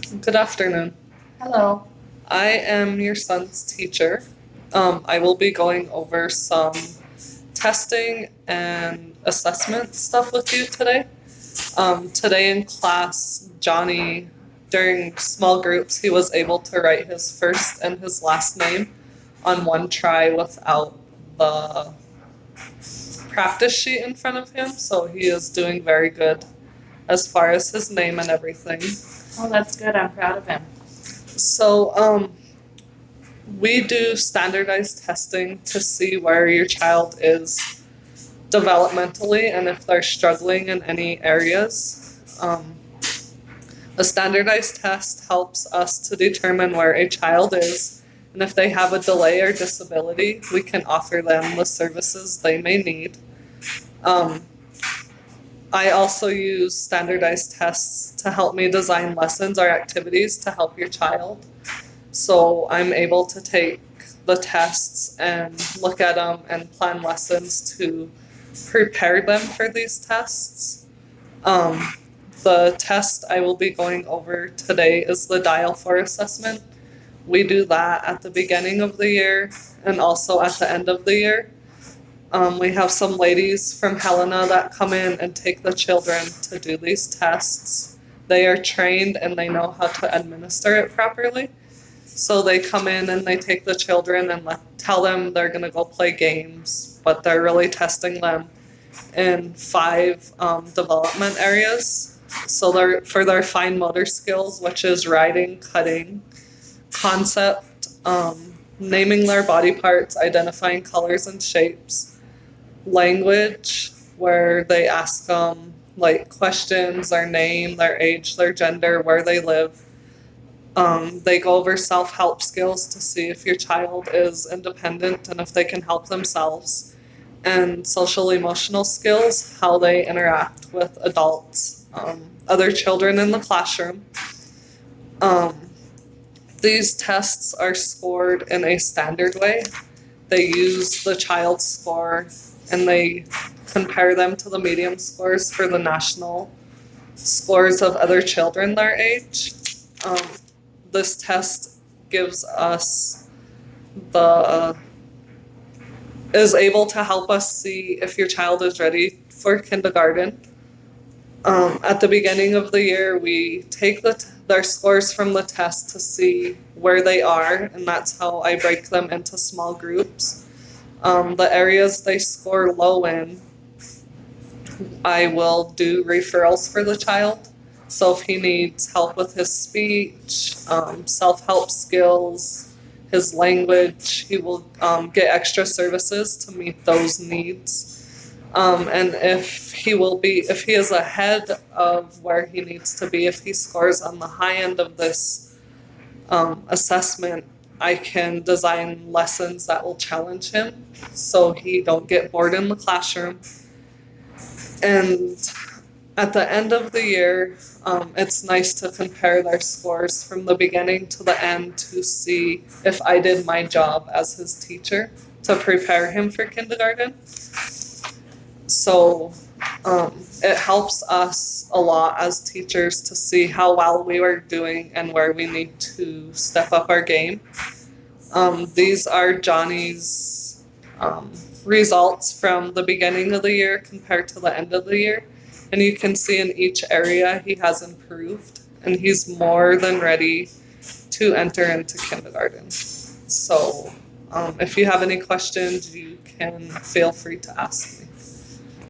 Good afternoon. Hello. I am your son's teacher. I will be going over some testing and assessment stuff with you today. Today in class, Johnny, during small groups, he was able to write his first and his last name on one try without the practice sheet in front of him, so he is doing very good as far as his name and everything. Oh, that's good. I'm proud of him. So, we do standardized testing to see where your child is developmentally and if they're struggling in any areas. A standardized test helps us to determine where a child is, and if they have a delay or disability, we can offer them the services they may need. Um, I also use standardized tests to help me design lessons or activities to help your child. So I'm able to take the tests and look at them and plan lessons to prepare them for these tests. Um, the test I will be going over today is the Dial 4 assessment. We do that at the beginning of the year and also at the end of the year. We have some ladies from Helena that come in and take the children to do these tests. They are trained and they know how to administer it properly. So they come in and they take the children and tell them they're going to go play games, but they're really testing them in five development areas. So they're for their fine motor skills, which is writing, cutting, concept, naming their body parts, identifying colors and shapes, language, where they ask them like questions, their name, their age, their gender, where they live. They go over self help skills to see if your child is independent and if they can help themselves, and social emotional skills, how they interact with adults, other children in the classroom. Um, these tests are scored in a standard way. They use the child's score and they compare them to the medium scores for the national scores of other children their age. Um, this test gives us the is able to help us see if your child is ready for kindergarten. At the beginning of the year, we take their scores from the test to see where they are, and that's how I break them into small groups. The areas they score low in, I will do referrals for the child. So if he needs help with his speech, self help skills, his language, he will get extra services to meet those needs. And if he is ahead of where he needs to be, if he scores on the high end of this assessment, I can design lessons that will challenge him so he don't get bored in the classroom. And at the end of the year, it's nice to compare their scores from the beginning to the end to see if I did my job as his teacher to prepare him for kindergarten. So it helps us a lot as teachers to see how well we were doing and where we need to step up our game. These are Johnny's results from the beginning of the year compared to the end of the year. And you can see in each area he has improved and he's more than ready to enter into kindergarten. So if you have any questions, you can feel free to ask me.